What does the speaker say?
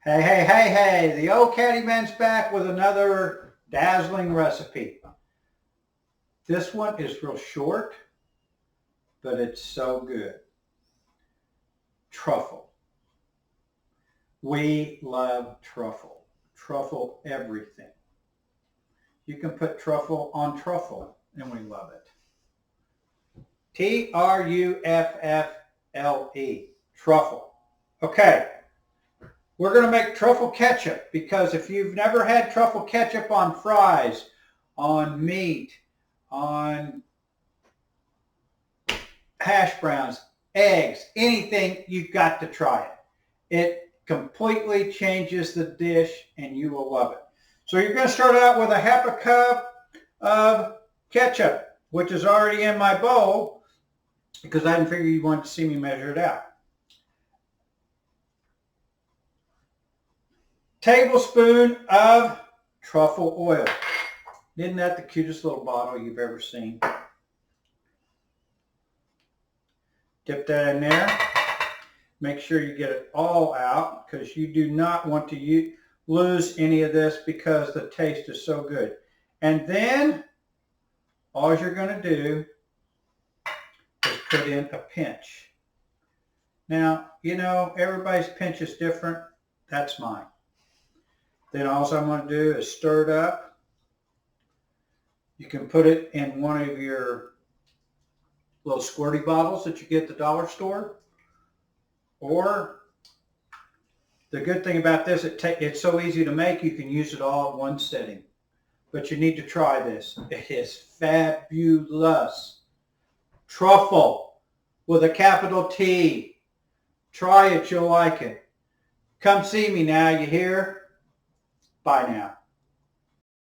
Hey, hey, hey, hey, the old Caddyman's back with another dazzling recipe. This one is real short, but it's so good. Truffle. We love truffle. Truffle everything. You can put truffle on truffle, and we love it. Truffle. Truffle. Okay. We're going to make truffle ketchup because if you've never had truffle ketchup on fries, on meat, on hash browns, eggs, anything, you've got to try it. It completely changes the dish and you will love it. So you're going to start out with a half a cup of ketchup, which is already in my bowl because I didn't figure you wanted to see me measure it out. Tablespoon of truffle oil. Isn't that the cutest little bottle you've ever seen? Dip that in there. Make sure you get it all out because you do not want to lose any of this because the taste is so good. And then all you're going to do is put in a pinch. Now, you know, everybody's pinch is different. That's mine. Then all I'm going to do is stir it up. You can put it in one of your little squirty bottles that you get at the dollar store. Or the good thing about this, it's so easy to make, you can use it all in one sitting. But you need to try this. It is fabulous. Truffle with a capital T. Try it, you'll like it. Come see me now, you hear? Bye now.